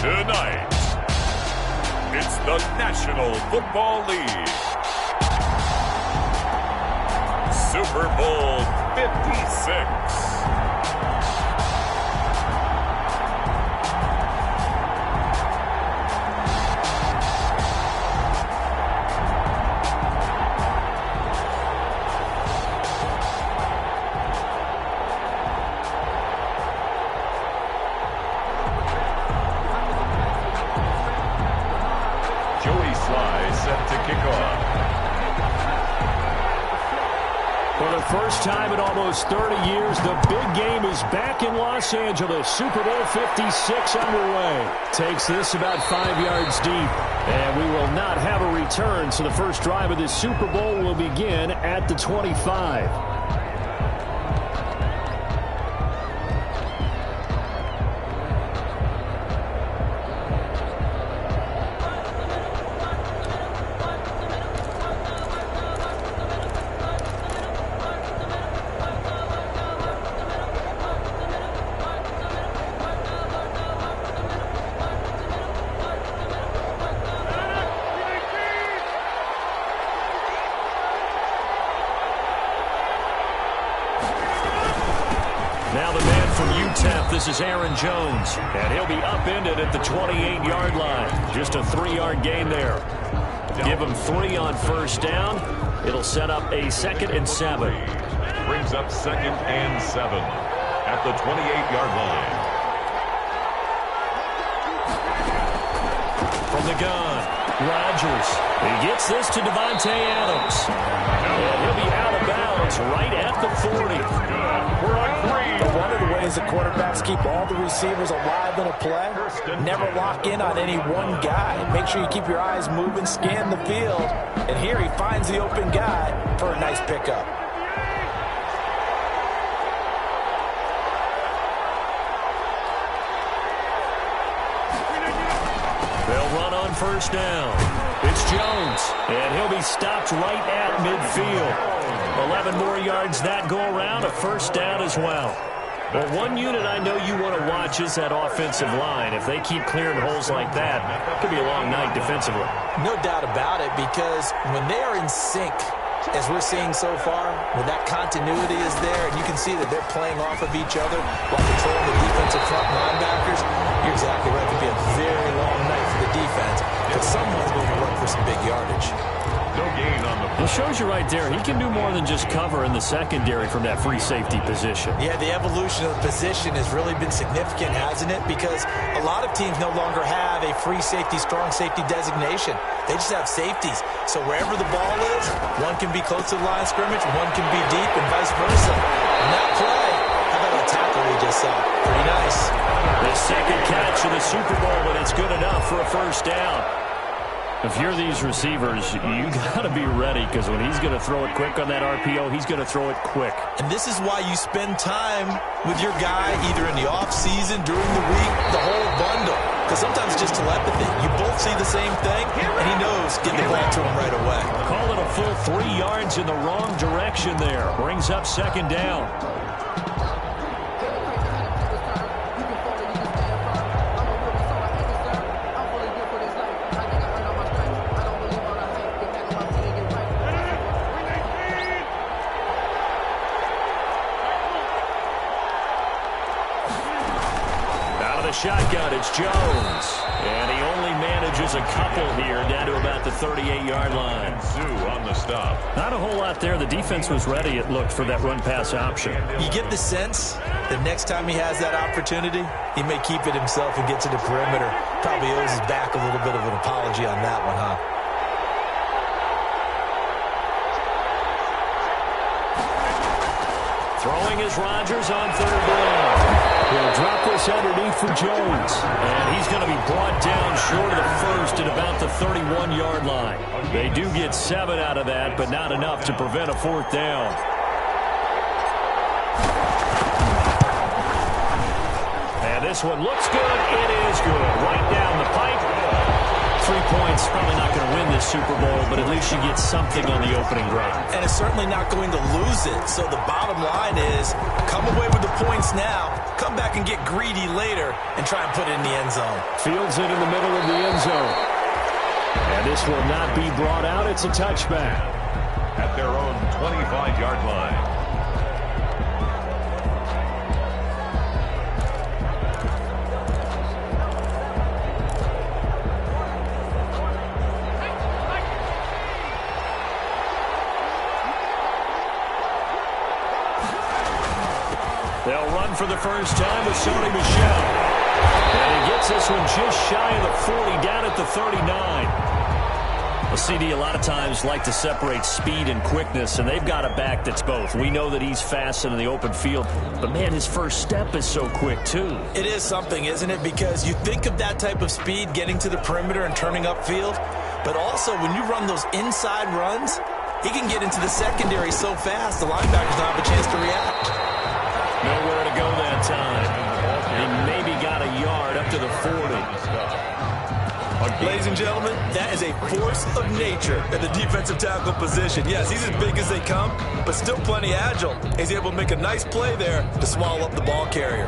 Tonight, it's the National Football League Super Bowl 56. For the first time in almost 30 years, the big game is back in Los Angeles. Super Bowl 56 underway. Takes this about 5 yards deep. And we will not have a return, so the first drive of this Super Bowl will begin at the 25. Now the man from UTEP, this is Aaron Jones, and he'll be upended at the 28-yard line. Just a 3-yard gain there. Give him 3 on first down. It'll set up a 2nd and 7. Brings up 2nd and 7 at the 28-yard line. From the gun, Rodgers. He gets this to Devontae Adams. And he'll be out of bounds right at the 40. We're on 3. One of the ways the quarterbacks keep all the receivers alive in a play, never lock in on any one guy. Make sure you keep your eyes moving, scan the field. And here he finds the open guy for a nice pickup. They'll run on first down. It's Jones, and he'll be stopped right at midfield. 11 more yards that go around, a first down as well. Well, one unit I know you want to watch is that offensive line. If they keep clearing holes like that, it could be a long night defensively. No doubt about it, because when they are in sync, as we're seeing so far, when that continuity is there, and you can see that they're playing off of each other while controlling the defensive front linebackers, you're exactly right. It could be a very long night for the defense, but someone's going to run for some big yardage. No gain on the play. It shows you right there, he can do more than just cover in the secondary from that free safety position. Yeah, the evolution of the position has really been significant, hasn't it? Because a lot of teams no longer have a free safety, strong safety designation. They just have safeties. So wherever the ball is, one can be close to the line of scrimmage, one can be deep, and vice versa. And that play, how about that tackle we just saw? Pretty nice. The second catch of the Super Bowl, and it's good enough for a first down. If you're these receivers, you got to be ready, because when he's going to throw it quick on that RPO, he's going to throw it quick. And this is why you spend time with your guy either in the offseason, during the week, the whole bundle. Because sometimes it's just telepathy. You both see the same thing, and he knows get the ball to him right away. Call it a full 3 yards in the wrong direction there. Brings up second down. Shotgun, it's Jones. And he only manages a couple here down to about the 38-yard line. Zoo on the stop. Not a whole lot there. The defense was ready, it looked, for that run-pass option. You get the sense that next time he has that opportunity, he may keep it himself and get to the perimeter. Probably owes his back a little bit of an apology on that one, huh? Throwing is Rodgers on third down. He'll drop this underneath for Jones. And he's going to be brought down short of the first at about the 31-yard line. They do get 7 out of that, but not enough to prevent a fourth down. And this one looks good. It is good. Right down the pipe. 3 points, probably not going to win this Super Bowl, but at least you get something on the opening drive. And it's certainly not going to lose it. So the bottom line is, come away with the points now, come back and get greedy later and try and put it in the end zone. Fields it in the middle of the end zone. And this will not be brought out. It's a touchback. At their own 25-yard line. They'll run for the first time with Sony Michel. And he gets this one just shy of the 40, down at the 39. Well, CD, a lot of times like to separate speed and quickness, and they've got a back that's both. We know that he's fast in the open field, but, man, his first step is so quick, too. It is something, isn't it? Because you think of that type of speed getting to the perimeter and turning upfield, but also when you run those inside runs, he can get into the secondary so fast the linebackers don't have a chance to react. Nowhere to go that time. He maybe got a yard up to the 40. Ladies and gentlemen, that is a force of nature in the defensive tackle position. Yes, he's as big as they come, but still plenty agile. He's able to make a nice play there to swallow up the ball carrier.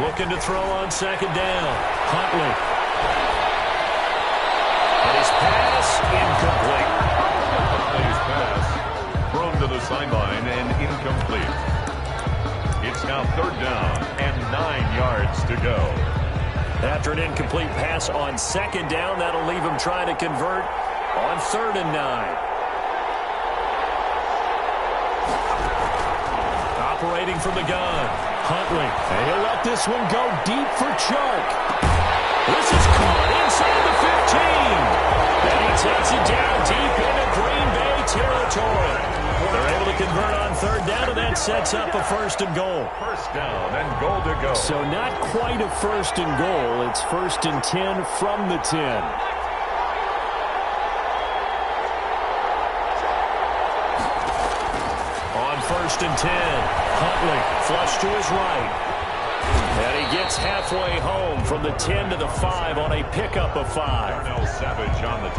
Looking to throw on second down. Huntley. And his pass incomplete. Huntley's pass thrown to the sideline and incomplete. It's now third down and 9 yards to go. After an incomplete pass on second down, that'll leave him trying to convert on 3rd and 9. Operating from the gun, Huntley. And he'll let this one go deep for Chark. This is caught inside the 15. And he takes it down deep into Green Bay territory. They're able to convert on 3rd down, and that sets up a 1st and goal. First down and goal to go. So not quite a 1st and goal. It's 1st and 10 from the 10. On 1st and 10, Huntley flush to his right. And he gets halfway home from the 10 to the 5 on a pickup of 5.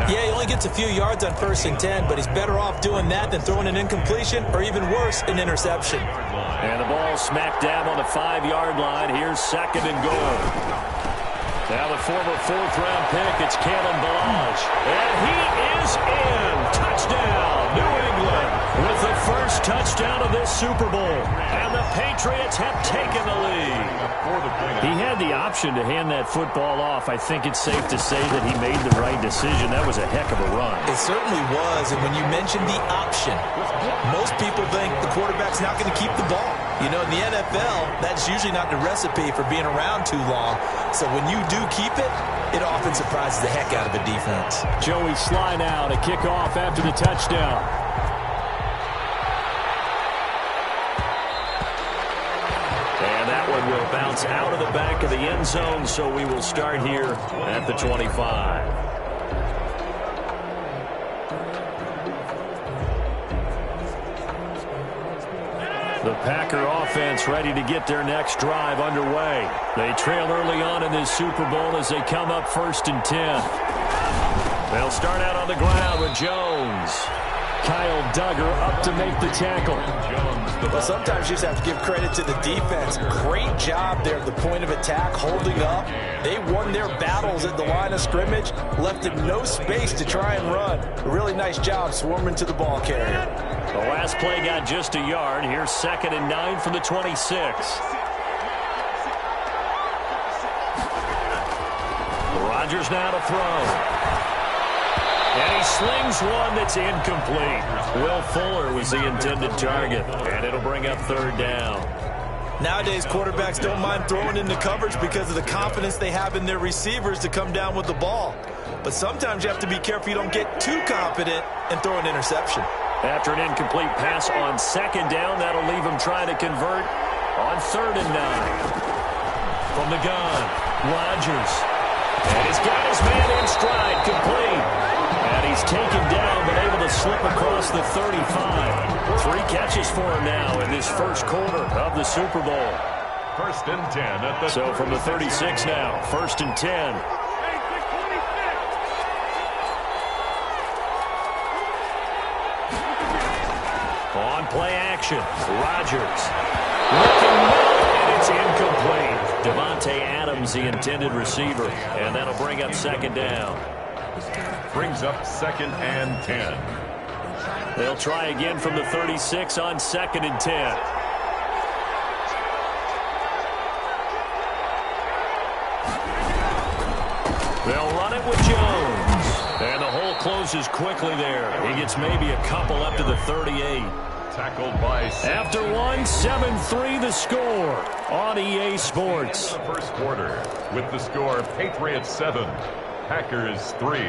Yeah, he only gets a few yards on 1st and 10, but he's better off doing that than throwing an incompletion or even worse, an interception. And the ball smack dab on the 5-yard line. Here's 2nd and goal. Now the former 4th-round pick, it's Kalen Ballage. And he is in. Touchdown, New England, with the first touchdown of this Super Bowl. And the Patriots have taken the lead. He had the option to hand that football off. I think it's safe to say that he made the right decision. That was a heck of a run. It certainly was, and when you mention the option, most people think the quarterback's not going to keep the ball. You know, in the NFL, that's usually not the recipe for being around too long. So when you do keep it, it often surprises the heck out of the defense. Joey Sly now to kick off after the touchdown. And that one will bounce out of the back of the end zone, so we will start here at the 25. The Packer offense ready to get their next drive underway. They trail early on in this Super Bowl as they come up 1st and 10. They'll start out on the ground with Jones. Kyle Duggar up to make the tackle. Well, sometimes you just have to give credit to the defense. Great job there at the point of attack, holding up. They won their battles at the line of scrimmage, left them no space to try and run. A really nice job swarming to the ball carrier. The last play got just a yard. Here's 2nd and 9 from the 26. Rodgers now to throw. And he slings one that's incomplete. Will Fuller was the intended target, and it'll bring up 3rd down. Nowadays, quarterbacks don't mind throwing into coverage because of the confidence they have in their receivers to come down with the ball. But sometimes you have to be careful you don't get too confident and throw an interception. After an incomplete pass on 2nd down, that'll leave him trying to convert on 3rd and 9. From the gun, Rodgers. And he's got his man in stride, complete. And he's taken down, but able to slip across the 35. 3 catches for him now in this first quarter of the Super Bowl. 1st and 10 at the So from the 36 now, 1st and 10. On play action, Rodgers. Looking well, and it's incomplete. Devontae Adams, the intended receiver, and that'll bring up second down. Brings up 2nd and 10. They'll try again from the 36 on 2nd and 10. They'll run it with Jones. And the hole closes quickly there. He gets maybe a couple up to the 38. Tackled by after one, 7-3 the score on EA Sports. The first quarter with the score Patriots 7, Packers 3.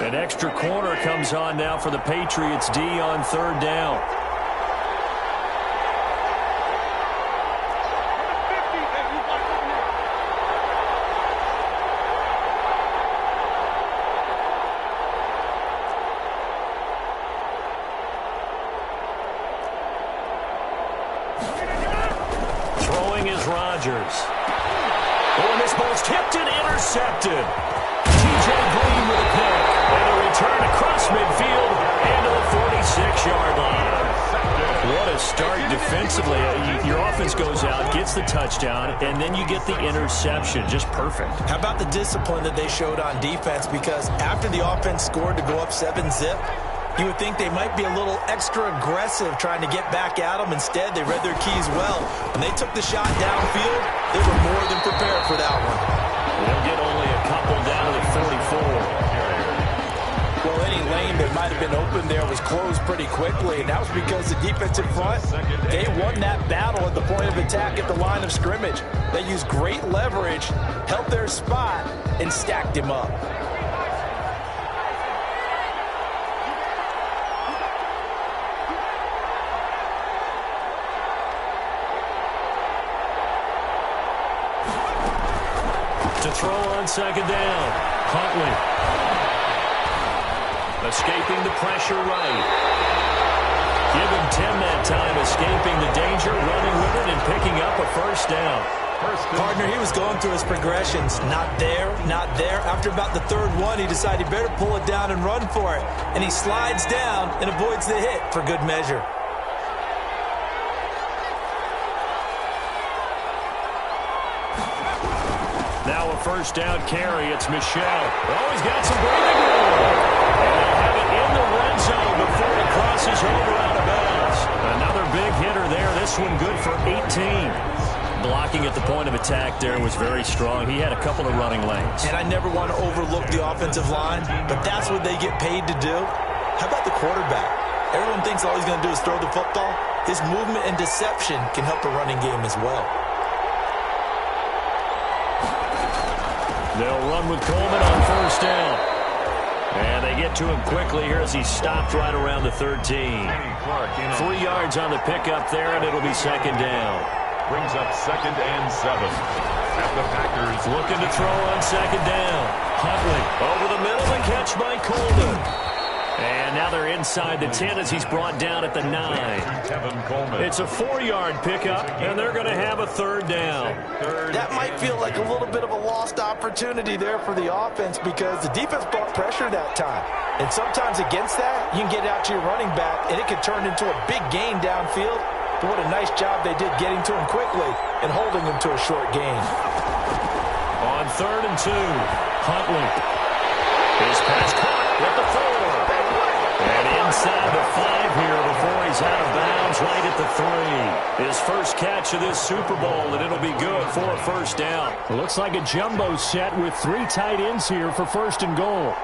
An extra corner comes on now for the Patriots D on 3rd down. Throwing is Rodgers. Oh, and this ball's tipped and intercepted. T.J. Green with a pick. And a return across midfield and to the 46-yard line. What a start defensively. Your offense goes out, gets the touchdown, and then you get the interception. Just perfect. How about the discipline that they showed on defense? Because after the offense scored to go up 7-zip, you would think they might be a little extra aggressive trying to get back at them. Instead, they read their keys well. When they took the shot downfield, they were more than prepared for that one. They'll get only a couple down to the 44. Well, any lane that might have been open there was closed pretty quickly, and that was because the defensive front, they won that battle at the point of attack at the line of scrimmage. They used great leverage, held their spot, and stacked him up. To throw on 2nd down, Huntley. Escaping the pressure right. Give him 10 that time, escaping the danger, running with it, and picking up a first down. Partner, he was going through his progressions. Not there, not there. After about the 3rd one, he decided he better pull it down and run for it. And he slides down and avoids the hit for good measure. Now a first down carry. It's Michel. Oh, he's got some breathing room. And they'll have it in the red zone before it crosses over out of bounds. Another big hitter there. This one good for 18. Blocking at the point of attack there was very strong. He had a couple of running lanes. And I never want to overlook the offensive line, but that's what they get paid to do. How about the quarterback? Everyone thinks all he's going to do is throw the football. His movement and deception can help a running game as well. They'll run with Coleman on first down. And they get to him quickly here as he stopped right around the 13. 3 yards on the pickup there, and it'll be second down. Brings up 2nd and 7. At the Packers. Looking to throw on second down. Huntley over the middle, the catch by Coleman. And now they're inside the 10 as he's brought down at the 9. It's a 4-yard pickup, and they're going to have a 3rd down. That might feel like a little bit of a lost opportunity there for the offense because the defense brought pressure that time. And sometimes against that, you can get out to your running back, and it could turn into a big gain downfield. But what a nice job they did getting to him quickly and holding him to a short gain. On 3rd and 2, Huntley. His pass caught at the 4. And inside the 5 here before he's out of bounds right at the 3. His first catch of this Super Bowl, and it'll be good for a first down. It looks like a jumbo set with 3 tight ends here for 1st and goal.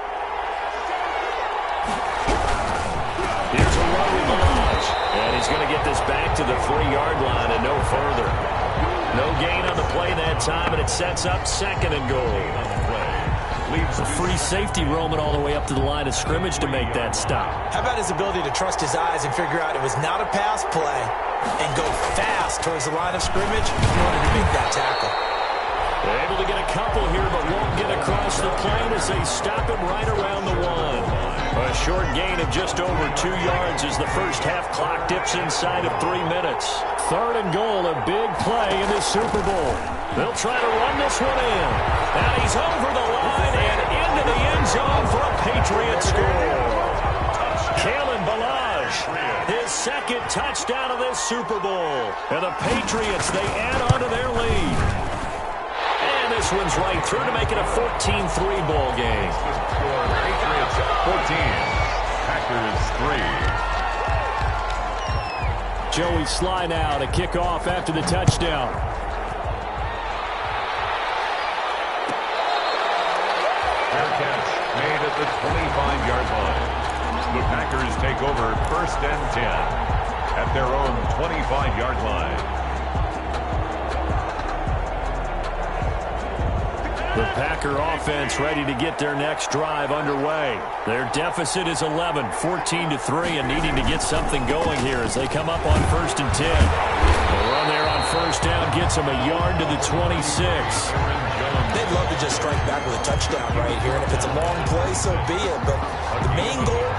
Here's a run with Lodge. And he's going to get this back to the 3-yard line and no further. No gain on the play that time, and it sets up 2nd and goal. Leaves a free safety roaming all the way up to the line of scrimmage to make that stop. How about his ability to trust his eyes and figure out it was not a pass play and go fast towards the line of scrimmage in order to make that tackle. They're able to get a couple here, but won't get across the plane as they stop him right around the 1. A short gain of just over 2 yards as the first half clock dips inside of 3 minutes. 3rd and goal, a big play in this Super Bowl. They'll try to run this one in. And he's over the line and into the end zone for a Patriot score. Kalen Ballage, his second touchdown of this Super Bowl. And the Patriots, they add on to their lead. And this one's right through to make it a 14-3 ball game. Patriots 14, Packers 3. Joey Sly now to kick off after the touchdown. Fair catch made at the 25-yard line. The Packers take over 1st and 10 at their own 25-yard line. The Packer offense ready to get their next drive underway. Their deficit is 11, 14-3, and needing to get something going here as they come up on 1st and 10. The run there on 1st down gets them a yard to the 26. They'd love to just strike back with a touchdown right here, and if it's a long play, so be it. But the main goal,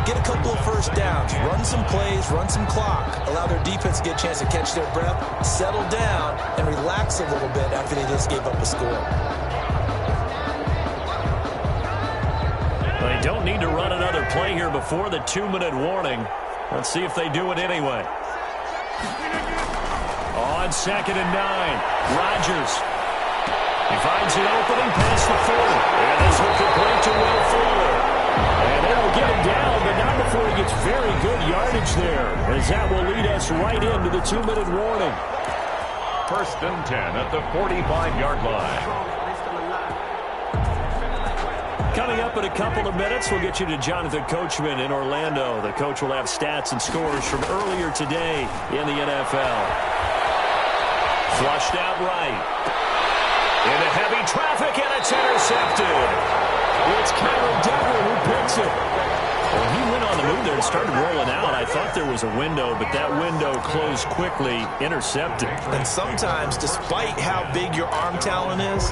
get a couple of 1st downs, run some plays, run some clock, allow their defense to get a chance to catch their breath, settle down, and relax a little bit after they just gave up a score. They don't need to run another play here before the 2-minute warning. Let's see if they do it anyway. On 2nd and 9, Rodgers. He finds an opening past the 40. And this one complete to Will Fuller. And it'll get him down, but not before he gets very good yardage there, as that will lead us right into the 2-minute warning. 1st and 10 at the 45-yard line. Coming up in a couple of minutes, we'll get you to Jonathan Coachman in Orlando. The coach will have stats and scores from earlier today in the NFL. Flushed out right. Into heavy traffic, and it's intercepted. It's Kyler Duggar who picks it. Well, he went on the move there and started rolling out. I thought there was a window, but that window closed quickly, intercepted. And sometimes, despite how big your arm talent is,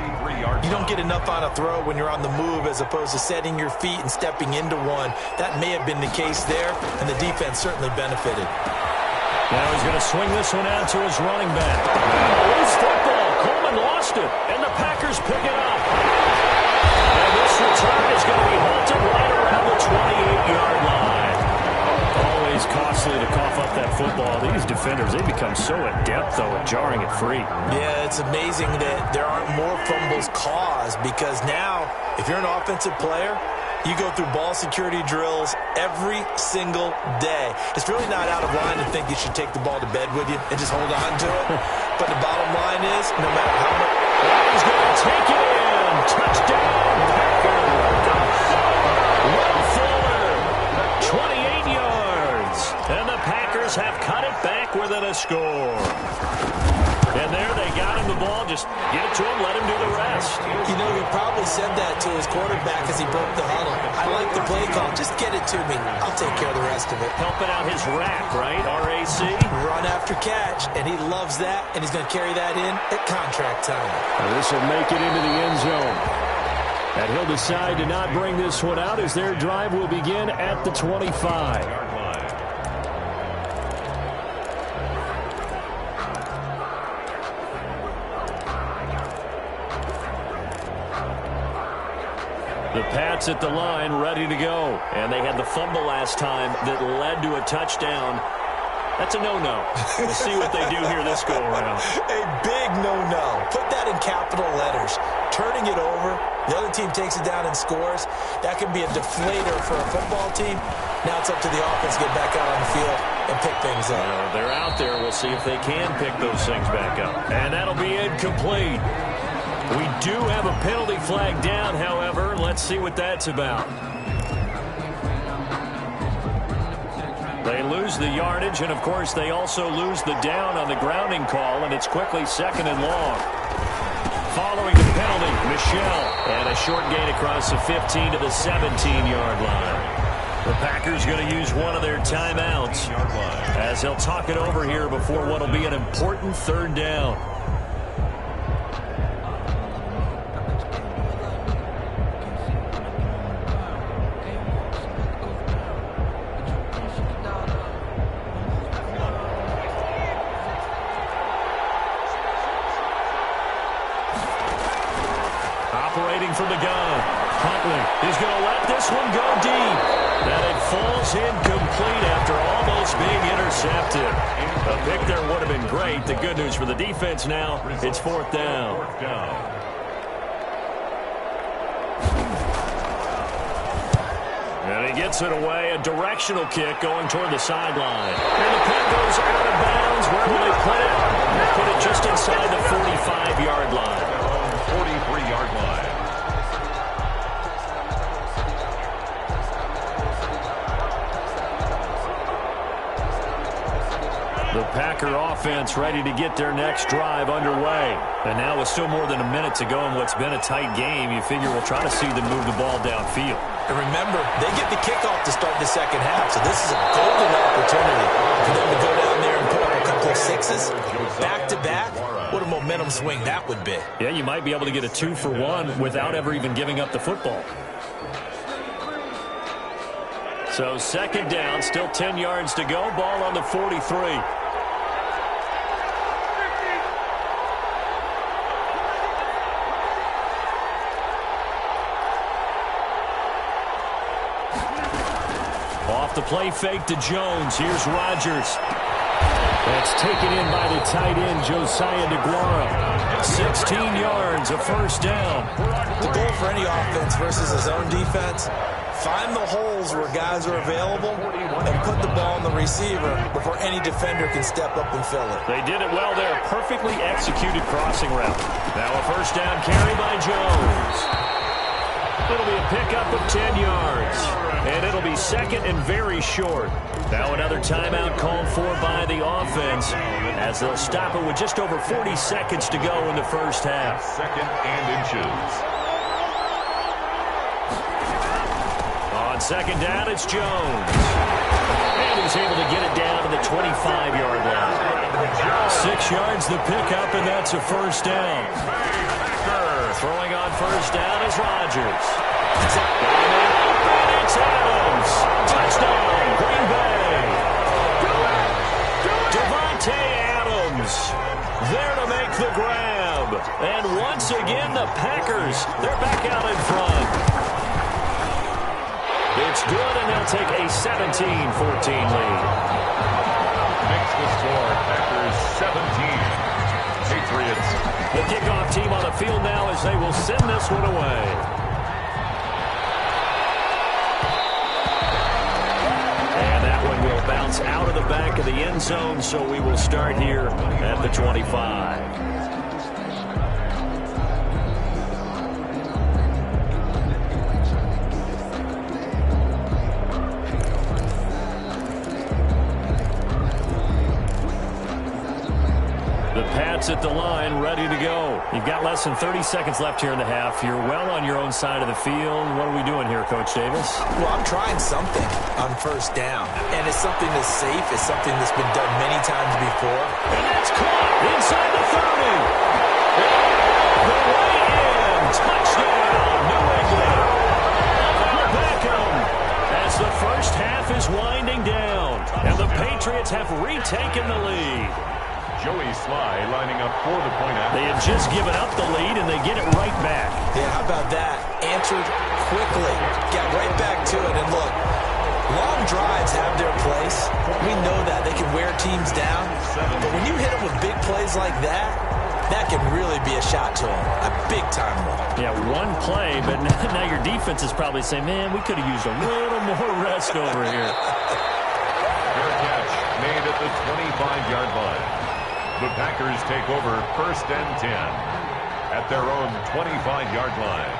you don't get enough on a throw when you're on the move as opposed to setting your feet and stepping into one. That may have been the case there, and the defense certainly benefited. Now he's going to swing this one out to his running back. Loose football. Coleman lost it, and the Packers pick it up. And this return is going to be halted right around the 28-yard line. Always costly to cough up that football. These defenders, they become so adept, though, at jarring it free. Yeah, it's amazing that there aren't more fumbles caused because now, if you're an offensive player, you go through ball security drills every single day. It's really not out of line to think you should take the ball to bed with you and just hold on to it. But the bottom line is, no matter how much... He's going to take it in. Touchdown, Packers. Will Fuller, 28 yards. And the Packers have cut it back within a score. And there they got him the ball. Just get it to him, let him do the rest. You know, he probably said that to his quarterback as he broke the huddle. I like the play call. Just get it to me. I'll take care of the rest of it. Helping out his rack, right? RAC. Run after catch, and he loves that, and he's going to carry that in at contract time. This will make it into the end zone. And he'll decide to not bring this one out as their drive will begin at the 25. The Pats at the line, ready to go. And they had the fumble last time that led to a touchdown. That's a no-no. We'll see what they do here this go-around. A big no-no. Put that in capital letters. Turning it over, the other team takes it down and scores. That can be a deflator for a football team. Now it's up to the offense to get back out on the field and pick things up. They're out there. We'll see if they can pick those things back up. And that'll be incomplete. We do have a penalty flag down, however. Let's see what that's about. They lose the yardage, and, of course, they also lose the down on the grounding call, and it's quickly 2nd and long. Following the penalty, Michel, and a short gain across the 15 to the 17-yard line. The Packers going to use one of their timeouts as they'll talk it over here before what will be an important 3rd down. waiting from the gun. Huntley is going to let this one go deep. And it falls incomplete after almost being intercepted. A pick there would have been great. The good news for the defense now, it's 4th down. And he gets it away, a directional kick going toward the sideline. And the puck goes out of bounds. Where will they put it? They'll put it just inside the 45-yard line. 43-yard line. The Packer offense ready to get their next drive underway. And now with still more than a minute to go in what's been a tight game, you figure we'll try to see them move the ball downfield. And remember, they get the kickoff to start the second half, so this is a golden opportunity for them to go down there and put up a couple of sixes back-to-back. What a momentum swing that would be. Yeah, you might be able to get a 2-for-1 without ever even giving up the football. So 2nd down, still 10 yards to go, ball on the 43. Off the play fake to Jones. Here's Rodgers. That's taken in by the tight end, Josiah DeGuara. 16 yards, a 1st down. The goal for any offense versus his own defense, find the holes where guys are available and put the ball in the receiver before any defender can step up and fill it. They did it well there. Perfectly executed crossing route. Now a 1st down carry by Jones. It'll be a pickup of 10 yards. And it'll be 2nd and very short. Now another timeout called for by the offense as they'll stop it with just over 40 seconds to go in the 1st half. 2nd and inches. On 2nd down, it's Jones. And he's able to get it down to the 25-yard line. 6 yards the pickup, and that's a 1st down. Throwing on 1st down is Rodgers. And it's Adams. Touchdown, Green Bay. Devontae Adams there to make the grab. And once again, the Packers, they're back out in front. It's good, and they'll take a 17-14 lead. Makes the score, Packers 17. Patriots. The kickoff team on the field now as they will send this one away. And that one will bounce out of the back of the end zone, so we will start here at the 25. At the line, ready to go. You've got less than 30 seconds left here in the half. You're well on your own side of the field. What are we doing here, Coach Davis? Well, I'm trying something on 1st down, and it's something that's safe. It's something that's been done many times before. And that's caught inside the 30. The way in. Touchdown, New England. Beckham as the 1st half is winding down, and the Patriots have retaken the lead. Joey Sly lining up for the point after. They had just given up the lead, and they get it right back. Yeah, how about that? Answered quickly. Got right back to it. And look, long drives have their place. We know that. They can wear teams down. But when you hit them with big plays like that, that can really be a shot to them. A big-time one. Yeah, one play, but now your defense is probably saying, man, we could have used a little more rest over here. Fair catch made at the 25-yard line. The Packers take over 1st and 10 at their own 25-yard line.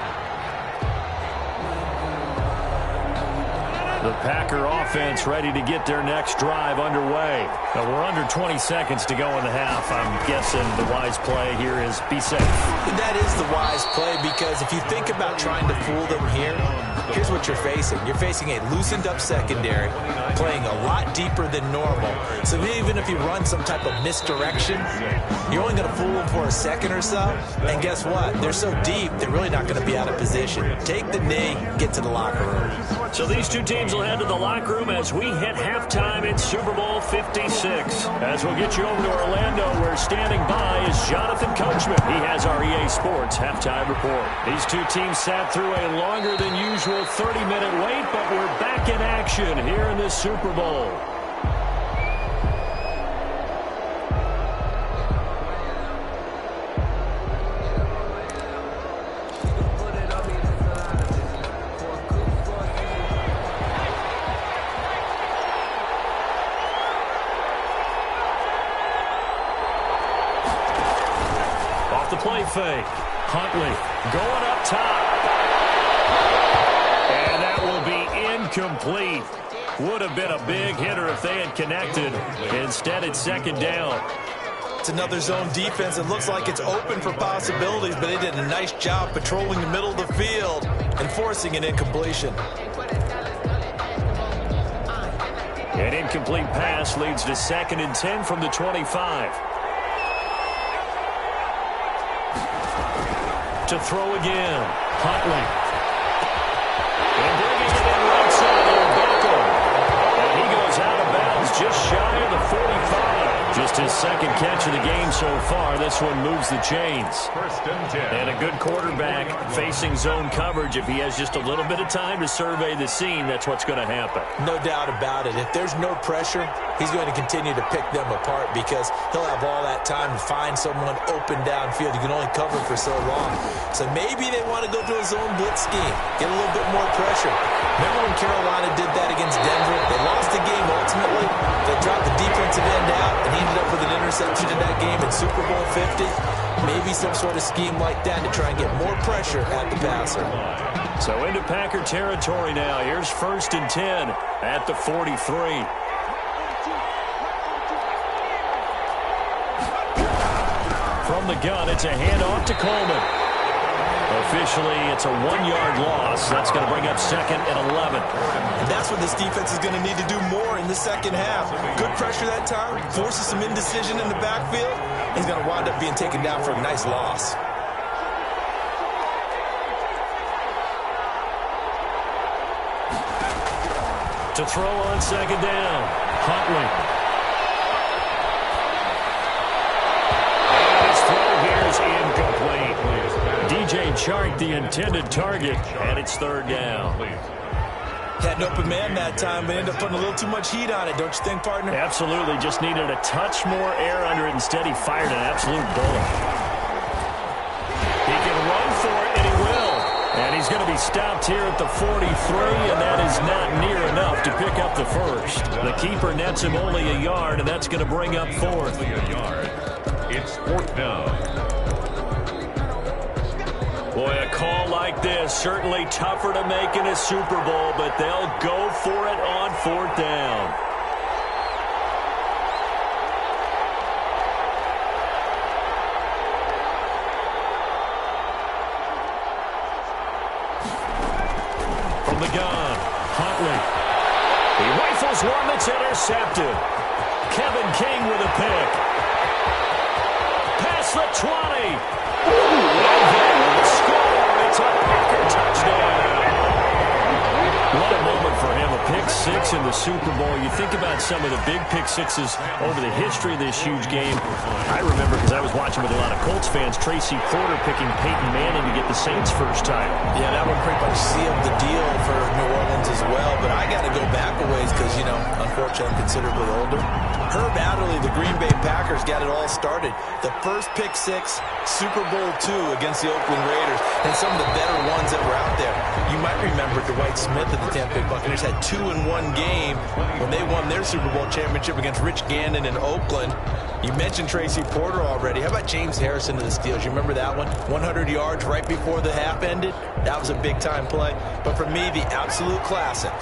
The Packer offense ready to get their next drive underway. Now we're under 20 seconds to go in the half. I'm guessing the wise play here is be safe. That is the wise play, because if you think about trying to fool them here, here's what you're facing. You're facing a loosened-up secondary, playing a lot deeper than normal. So even if you run some type of misdirection, you're only going to fool them for a second or so. And guess what? They're so deep, they're really not going to be out of position. Take the knee, get to the locker room. So these two teams teams will head to the locker room as we hit halftime in Super Bowl 56. As we'll get you over to Orlando, where standing by is Jonathan Coachman. He has our EA Sports halftime report. These two teams sat through a longer than usual 30-minute wait, but we're back in action here in this Super Bowl. Play fake. Huntley going up top. And that will be incomplete. Would have been a big hitter if they had connected. Instead, it's second down. It's another zone defense. It looks like it's open for possibilities, but they did a nice job patrolling the middle of the field and forcing an incompletion. An incomplete pass leads to 2nd and 10 from the 25. To throw again. Huntley. And bringing it in right side there, Beckham. And he goes out of bounds just shy of the 45. Just his second catch of the game so far. This one moves the chains. 1st and 10. And a good quarterback facing zone coverage. If he has just a little bit of time to survey the scene, that's what's going to happen. No doubt about it. If there's no pressure, he's going to continue to pick them apart because he'll have all that time to find someone open downfield. You can only cover for so long. So maybe they want to go to a zone blitz scheme, get a little bit more pressure. Remember when Carolina did that against Denver? They lost the game ultimately. They dropped the defensive end out, and he ended up with an interception in that game in Super Bowl 50. Maybe some sort of scheme like that to try and get more pressure at the passer. So into Packer territory now. Here's 1st and 10 at the 43. From the gun, it's a handoff to Coleman. Officially, it's a 1-yard loss. That's going to bring up 2nd and 11. And that's what this defense is going to need to do more in the second half. Good pressure that time, forces some indecision in the backfield. He's going to wind up being taken down for a nice loss. To throw on 2nd down, Huntley. And his throw here is incomplete. DJ Chark, the intended target, and it's 3rd down. Had an open man that time, but ended up putting a little too much heat on it, don't you think, partner? Absolutely. Just needed a touch more air under it. Instead, he fired an absolute bullet. He can run for it, and he will. And he's going to be stopped here at the 43, and that is not near enough to pick up the first. The keeper nets him only a yard, and that's going to bring up 4th. It's 4th down. Boy, a call like this, certainly tougher to make in a Super Bowl, but they'll go for it on 4th down. From the gun, Huntley. He rifles one that's intercepted. Kevin King with a pick. Past the 20. And they will score. It's a Packer touchdown. What a moment for him. A pick six in the Super Bowl. You think about some of the big pick sixes over the history of this huge game. I remember, because I was watching with a lot of Colts fans, Tracy Porter picking Peyton Manning to get the Saints' first title. Yeah, that one pretty much sealed the deal for New Orleans as well. But I got to go back a ways because, you know, unfortunately I'm considerably older. Herb Adderley, the Green Bay Packers, got it all started. The first pick six, Super Bowl II against the Oakland Raiders, and some of the better ones that were out there. You might remember Dwight Smith of the Tampa Bay Buccaneers had 2-in-1 game when they won their Super Bowl championship against Rich Gannon in Oakland. You mentioned Tracy Porter already. How about James Harrison of the Steelers? You remember that one? 100 yards right before the half ended? That was a big-time play. But for me, the absolute classic,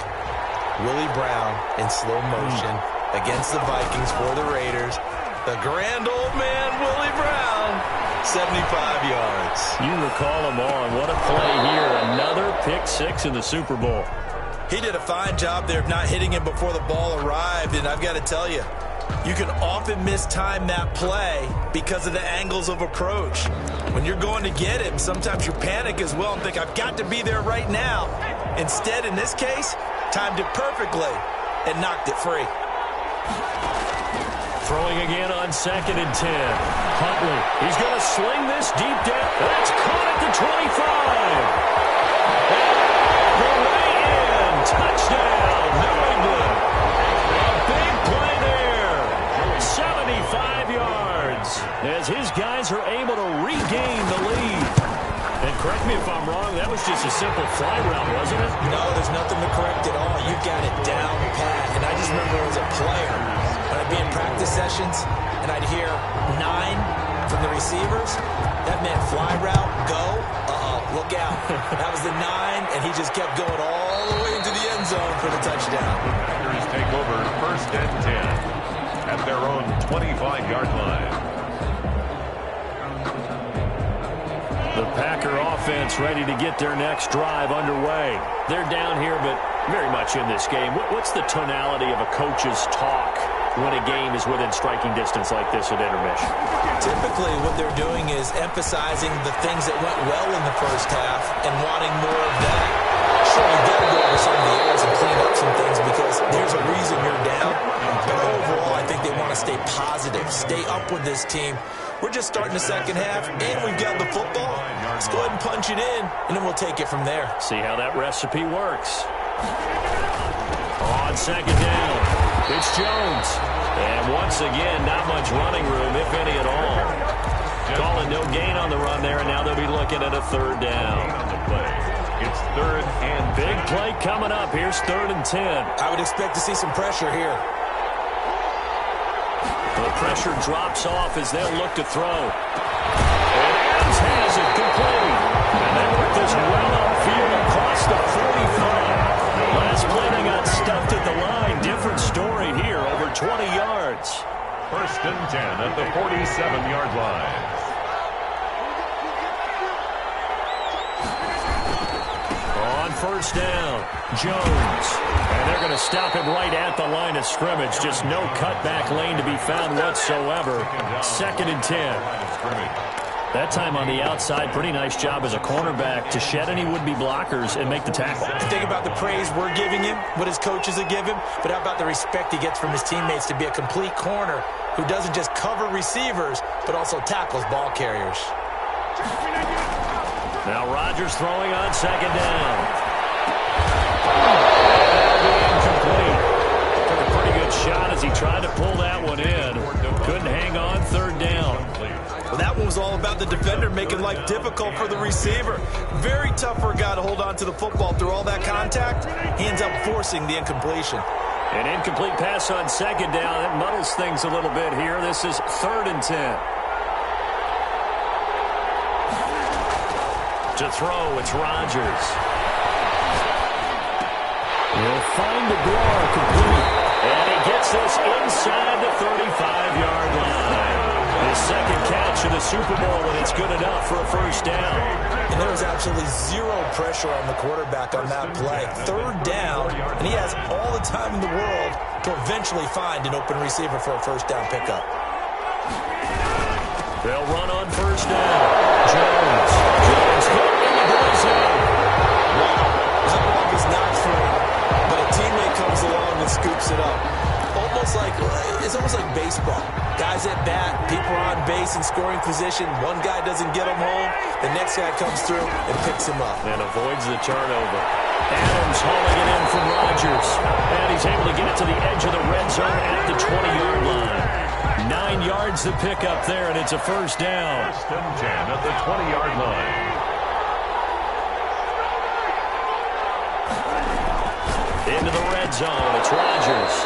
Willie Brown in slow motion against the Vikings for the Raiders. The grand old man, Willie Brown, 75 yards. You recall them all, and what a play here. Another pick six in the Super Bowl. He did a fine job there of not hitting him before the ball arrived, and I've got to tell you, you can often mistime that play because of the angles of approach. When you're going to get him, sometimes you panic as well and think, I've got to be there right now. Instead, in this case, timed it perfectly, and knocked it free. Throwing again on 2nd and 10. Huntley, he's going to sling this deep down. That's caught at the 25. The way in. Touchdown, New England. A big play there. 75 yards as his guys are able to regain the lead. And correct me if I'm wrong, that was just a simple fly route, wasn't it? No, there's nothing to correct at all. You got it down pat. And I just remember as a player, when I'd be in practice sessions and I'd hear 9 from the receivers, that meant fly route, go, look out. That was the 9, and he just kept going all the way into the end zone for the touchdown. Packers take over 1st and 10 at their own 25-yard line. The Packer offense ready to get their next drive underway. They're down here, but very much in this game. What's the tonality of a coach's talk when a game is within striking distance like this at intermission? Typically, what they're doing is emphasizing the things that went well in the first half and wanting more of that. Sure, you've got to go over some of the errors and clean up some things because there's a reason you're down. But overall, I think they want to stay positive, stay up with this team. We're just starting the second half, and we've got the football. Let's go ahead and punch it in, and then we'll take it from there. See how that recipe works. On 2nd down, it's Jones. And once again, not much running room, if any at all. Calling no gain on the run there, and now they'll be looking at a 3rd down. It's 3rd and big play coming up. Here's 3rd and 10. I would expect to see some pressure here. The pressure drops off as they'll look to throw. And Adams has it complete. And they work this well upfield across the 45. Last play they got stuffed at the line. Different story here, over 20 yards. 1st and 10 at the 47-yard line. On 1st down, Jones. And they're going to stop him right at the line of scrimmage. Just no cutback lane to be found whatsoever. 2nd and 10. That time on the outside, pretty nice job as a cornerback to shed any would-be blockers and make the tackle. Think about the praise we're giving him, what his coaches have given him, but how about the respect he gets from his teammates to be a complete corner who doesn't just cover receivers, but also tackles ball carriers. Now Rodgers throwing on 2nd down. Incomplete. Took a pretty good shot as he tried to pull that one in. Couldn't hang on 3rd down. Well, that one was all about the defender making life difficult for the receiver. Very tough for a guy to hold on to the football through all that contact. He ends up forcing the incompletion. An incomplete pass on 2nd down. That muddles things a little bit here. This is 3rd and 10. To throw, it's Rodgers. He'll find the draw complete. And he gets this inside the 35-yard line. His 2nd catch of the Super Bowl, and it's good enough for a 1st down. And there was absolutely zero pressure on the quarterback on that play. 3rd down, and he has all the time in the world to eventually find an open receiver for a 1st down pickup. They'll run on 1st down. Jones going in the goal zone. Wow, that ball is not free, but a teammate comes along and scoops it up. It's almost like baseball. Guys at bat, people are on base in scoring position. One guy doesn't get him home. The next guy comes through and picks him up. And avoids the turnover. Adams hauling it in from Rodgers. And he's able to get it to the edge of the red zone at the 20-yard line. 9 yards to pick up there, and it's a 1st down. 1st and 10 at the 20-yard line. Into the red zone, it's Rodgers.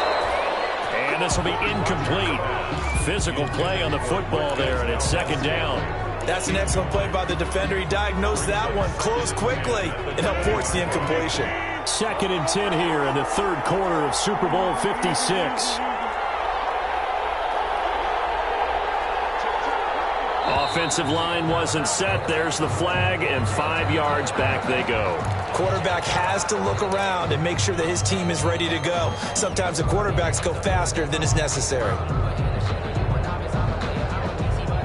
And this will be incomplete. Physical play on the football there, and it's 2nd down. That's an excellent play by the defender. He diagnosed that one, closed quickly, and helped force the incompletion. 2nd and 10 here in the 3rd quarter of Super Bowl 56. Offensive line wasn't set. There's the flag, and 5 yards back they go. Quarterback has to look around and make sure that his team is ready to go. Sometimes the quarterbacks go faster than is necessary.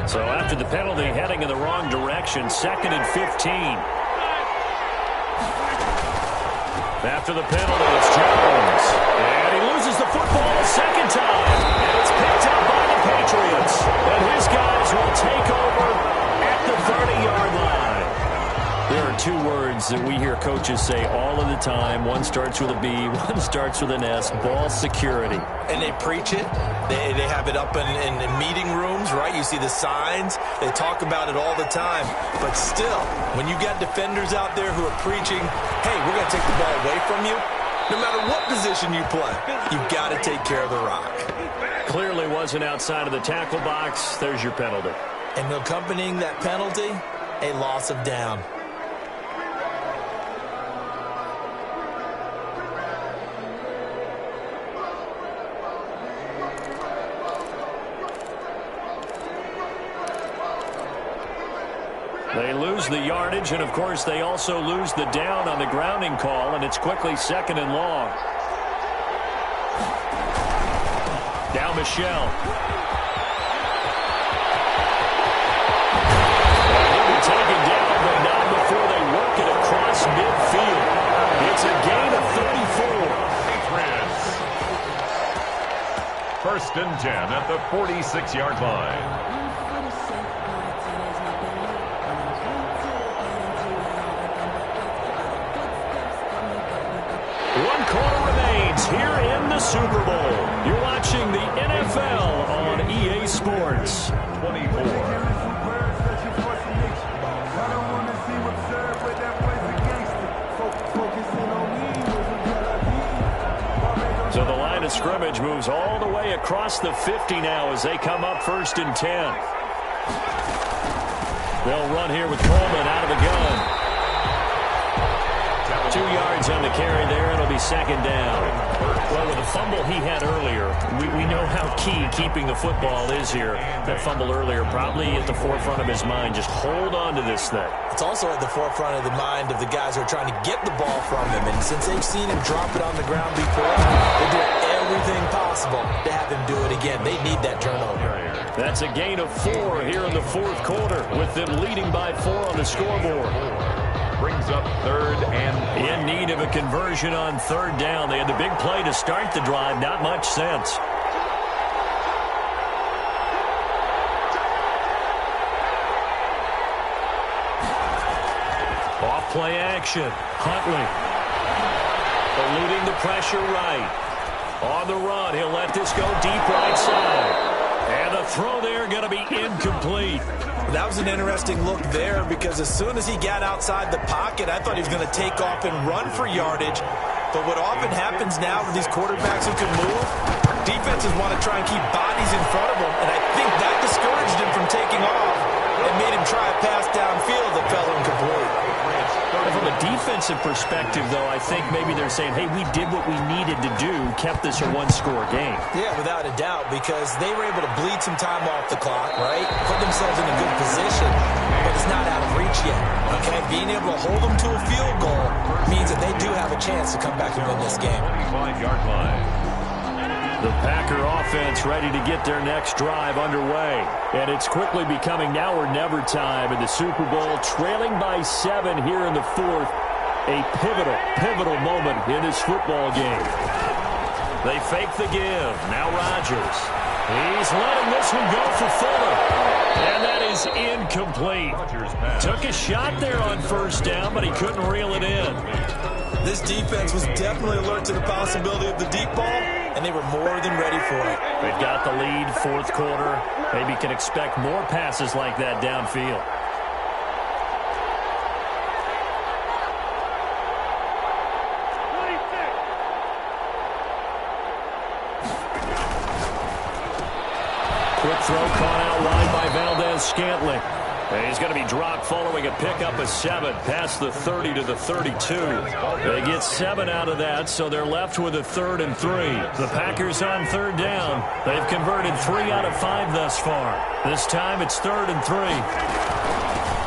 So after the penalty, heading in the wrong direction, 2nd and 15. After the penalty, it's Jones. And he loses the football a second time. And it's picked up by the Patriots. And his guys will take over at the 30-yard line. There are two words that we hear coaches say all of the time. One starts with a B, one starts with an S, ball security. And they preach it. They have it up in meeting rooms, right? You see the signs. They talk about it all the time. But still, when you got defenders out there who are preaching, hey, we're going to take the ball away from you, no matter what position you play, you've got to take care of the rock. Clearly wasn't outside of the tackle box. There's your penalty. And accompanying that penalty, a loss of down. They lose the yardage, and, of course, they also lose the down on the grounding call, and it's quickly 2nd and long. Now Michelle. He'll be taken down, but not before they work it across midfield. It's a gain of 34. Patriots. 1st and 10 at the 46-yard line. 1 quarter remains here in the Super Bowl. You're watching the NFL on EA Sports. 24. So the line of scrimmage moves all the way across the 50 now as they come up 1st and 10. They'll run here with Coleman out of the gun. 2 yards on the carry there. It'll be 2nd down. Well, with the fumble he had earlier, we know how key keeping the football is here. That fumble earlier probably at the forefront of his mind. Just hold on to this thing. It's also at the forefront of the mind of the guys who are trying to get the ball from him. And since they've seen him drop it on the ground before, they're doing everything possible to have him do it again. They need that turnover. That's a gain of 4 here in the 4th quarter, with them leading by 4 on the scoreboard. Brings up 3rd and 3. In need of a conversion on 3rd down. They had the big play to start the drive. Not much sense. Off play action. Huntley. Eluding the pressure right. On the run. He'll let this go deep right side. And the throw there going to be incomplete. That was an interesting look there because as soon as he got outside the pocket, I thought he was going to take off and run for yardage. But what often happens now with these quarterbacks who can move, defenses want to try and keep bodies in front of them, and I think that discouraged him from taking off and made him try a pass downfield that fell incomplete. From a defensive perspective, though, I think maybe they're saying, hey, we did what we needed to do, kept this a one-score game. Yeah, without a doubt, because they were able to bleed some time off the clock, right? Put themselves in a good position, but it's not out of reach yet, okay? Being able to hold them to a field goal means that they do have a chance to come back and win this game. 25-yard line. The Packer offense ready to get their next drive underway. And it's quickly becoming now or never time in the Super Bowl, trailing by 7 here in the 4th. A pivotal moment in this football game. They fake the give. Now Rodgers. He's letting this one go for Fuller. And that is incomplete. Took a shot there on 1st down, but he couldn't reel it in. This defense was definitely alert to the possibility of the deep ball, and they were more than ready for it. They've got the lead, 4th quarter. Maybe can expect more passes like that downfield. Quick throw caught out wide by Valdez-Scantling. And he's going to be dropped following a pickup of 7 past the 30 to the 32. They get 7 out of that, so they're left with a 3rd and 3. The Packers on 3rd down. They've converted 3 out of 5 thus far. This time it's 3rd and 3.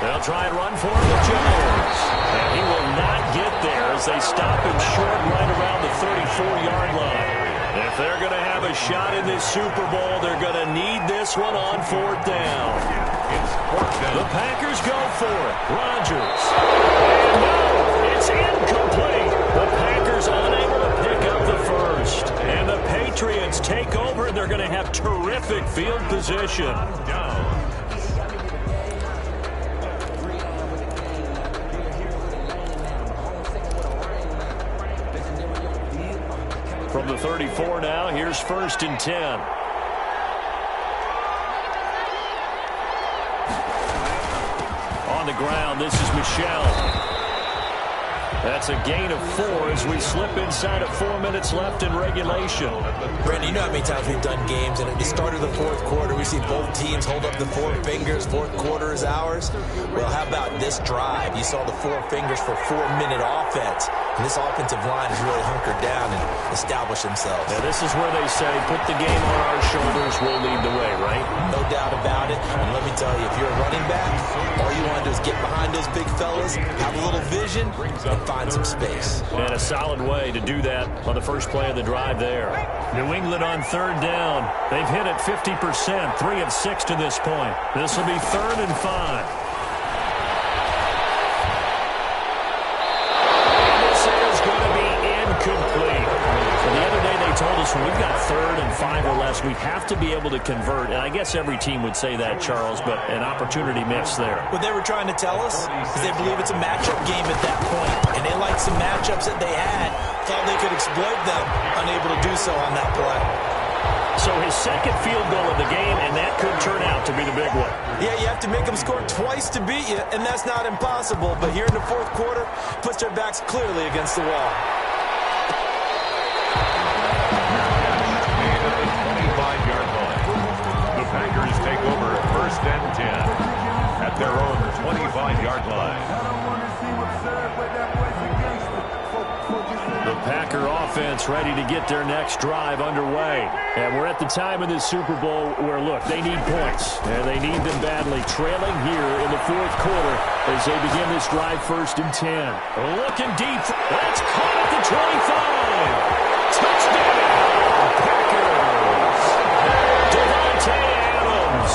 They'll try and run for it with Jones. And he will not get there as they stop him short right around the 34-yard line. If they're going to have a shot in this Super Bowl, they're going to need this one on 4th down. The Packers go for it. Rodgers. And no, it's incomplete. The Packers Patriots take over. They're going to have terrific field position. Down. From the 34 now, here's 1st and 10. On the ground, this is Michel. That's a gain of 4 as we slip inside of 4 minutes left in regulation. Brandon, you know how many times we've done games, and at the start of the fourth quarter, we see both teams hold up the 4 fingers, fourth quarter is ours. Well, how about this drive? You saw the 4 fingers for 4-minute offense, and this offensive line has really hunkered down and established themselves. Now, this is where they say, put the game on our shoulders, we'll lead the way, right? No doubt about it, and let me tell you, if you're a running back, all you want to do is get behind those big fellas, have a little vision, and find some space. And a solid way to do that on the first play of the drive there. New England on 3rd down. They've hit it 50%, 3 of 6 to this point. This will be 3rd and 5. This is going to be incomplete. So the other day they told us when we've got 3rd and 5 or less, we have to be able to convert. And I guess every team would say that, Charles, but an opportunity missed there. What they were trying to tell us is they believe it's a matchup game at that point. And they liked some matchups that they had, thought they could exploit them, unable to do so on that play. So his second field goal of the game, and that could turn out to be the big one. Yeah, you have to make them score twice to beat you, and that's not impossible. But here in the fourth quarter, puts their backs clearly against the wall. Made at the 25-yard line. The Packers take over 1st and 10 at their own 25-yard line. The Packer offense ready to get their next drive underway. And we're at the time of this Super Bowl where, look, they need points. And they need them badly. Trailing here in the fourth quarter as they begin this drive 1st and 10. Looking deep. That's caught at the 25. Touchdown, Packers. Devontae Adams.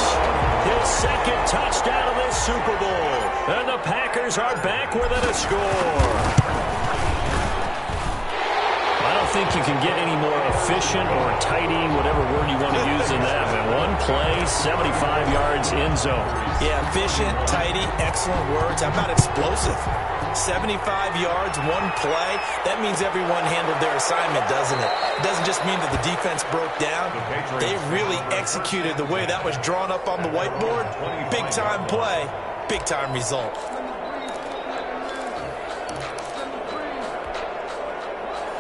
His second touchdown of this Super Bowl. And the Packers are back within a score. I don't think you can get any more efficient or tidy, whatever word you want to use in that. Man, one play, 75 yards in zone. Yeah, efficient, tidy, excellent words. How about explosive? 75 yards, one play. That means everyone handled their assignment, doesn't it? It doesn't just mean that the defense broke down. They really executed the way that was drawn up on the whiteboard. Big-time play, big-time result.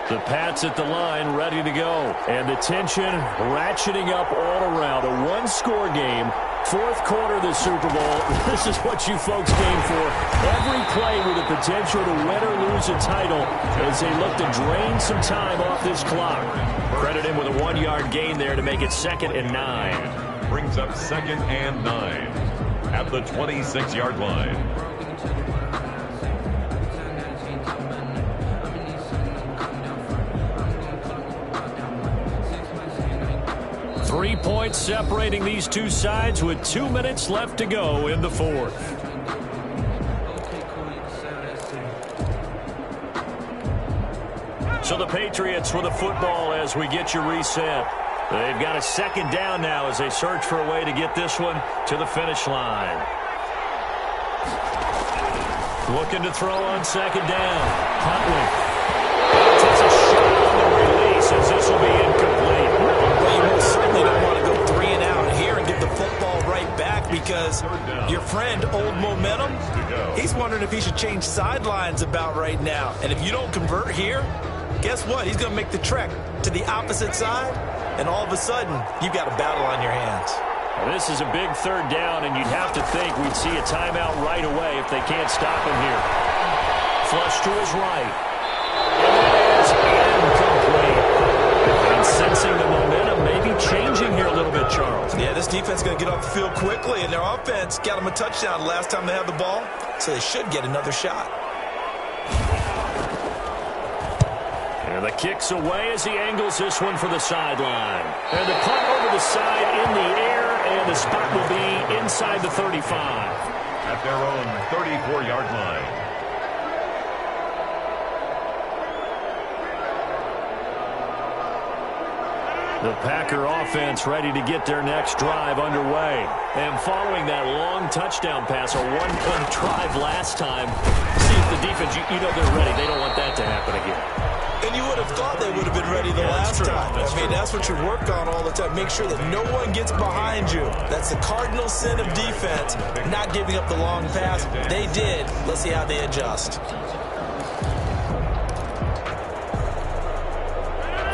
The Pats at the line, ready to go. And the tension ratcheting up all around. A one-score game. Fourth quarter of the Super Bowl. This is what you folks came for. Every play with the potential to win or lose a title as they look to drain some time off this clock. Credit him with a 1-yard gain there to make it 2nd and 9. Brings up 2nd and 9 at the 26-yard line. 3 points separating these two sides with 2 minutes left to go in the fourth. So the Patriots with the football as we get you reset. They've got a 2nd down now as they search for a way to get this one to the finish line. Looking to throw on 2nd down. Huntley takes a shot on the release as this will be incomplete. Well, you most certainly don't want to go 3 and out here and give the football right back because your friend, Old Momentum, he's wondering if he should change sidelines about right now. And if you don't convert here, guess what? He's going to make the trek to the opposite side, and all of a sudden, you've got a battle on your hands. Well, this is a big 3rd down, and you'd have to think we'd see a timeout right away if they can't stop him here. Flush to his right. And it is incomplete. And sensing the momentum maybe changing here a little bit, Charles. Yeah, this defense is going to get off the field quickly, and their offense got them a touchdown last time they had the ball, so they should get another shot. And the kick's away as he angles this one for the sideline. And the punt over the side in the air, and the spot will be inside the 35. At their own 34-yard line. The Packer offense ready to get their next drive underway. And following that long touchdown pass, a one-point drive last time, see if the defense, you know they're ready. They don't want that to happen again. And you would have thought they would have been ready the last time. That's what you work on all the time. Make sure that no one gets behind you. That's the cardinal sin of defense, not giving up the long pass. They did. Let's see how they adjust.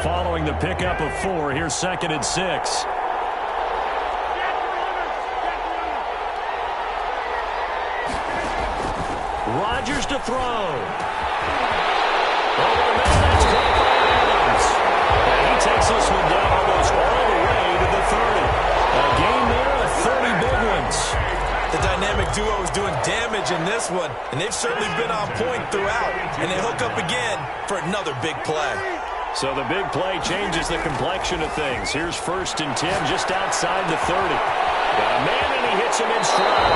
Following the pickup of 4, here's 2nd and 6. Rodgers to throw. Over the middle, that's caught by Adams. And he takes this one down almost all the way to the 30. A gain there of 30 big ones. The dynamic duo is doing damage in this one, and they've certainly been on point throughout. And they hook up again for another big play. So the big play changes the complexion of things. Here's 1st and 10 just outside the 30. Got a man, and he hits him in stride.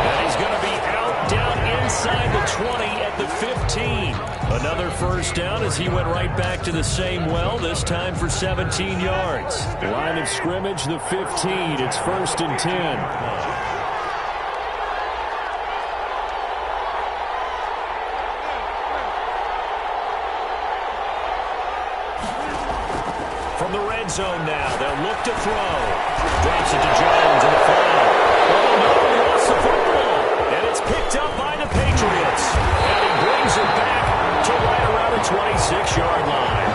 And he's going to be out down inside the 20 at the 15. Another 1st down as he went right back to the same well, this time for 17 yards. Line of scrimmage, the 15. It's 1st and 10. From the red zone now, they'll look to throw. Drops it to Jones in the flat. Oh, no, he lost the football. And it's picked up by the Patriots. And he brings it back to right around the 26-yard line.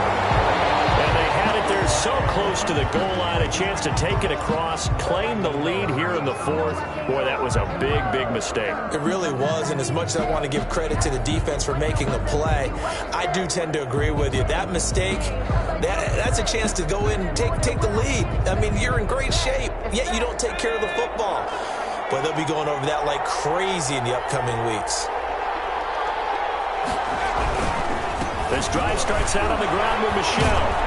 And they had it there so close to the goal line, a chance to take it across, claim the lead here in the 4th. Boy, that was a big, big mistake. It really was, and as much as I want to give credit to the defense for making the play, I do tend to agree with you. That mistake, that's a chance to go in and take the lead. I mean, you're in great shape, yet you don't take care of the football. But they'll be going over that like crazy in the upcoming weeks. This drive starts out on the ground with Michel.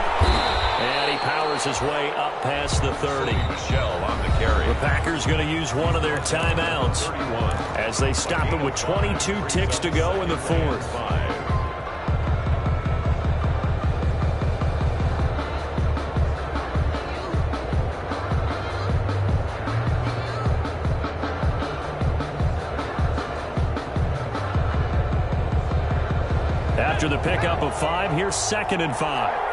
And he powers his way up past the 30. Michel on the carry. The Packers going to use one of their timeouts as they stop it with 22 ticks to go in the 4th. After the pickup of 5, here's 2nd and 5.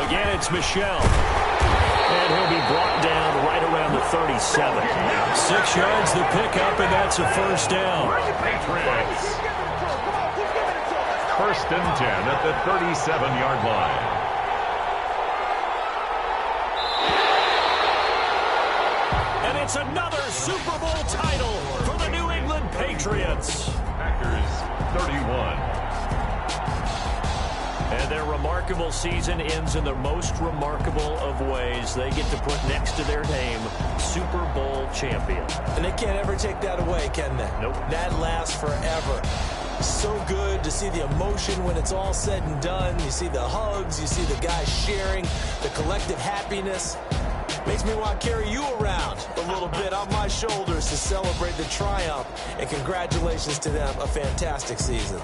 Again, it's Michel. And he'll be brought down right around the 37. 6 yards the pickup, and that's a 1st down. Patriots. 1st and 10 at the 37-yard line. And it's another Super Bowl title for the New England Patriots. Packers 31. And their remarkable season ends in the most remarkable of ways. They get to put next to their name, Super Bowl champion. And they can't ever take that away, can they? Nope. That lasts forever. So good to see the emotion when it's all said and done. You see the hugs, you see the guys sharing, the collective happiness. Makes me want to carry you around a little bit on my shoulders to celebrate the triumph. And congratulations to them, a fantastic season.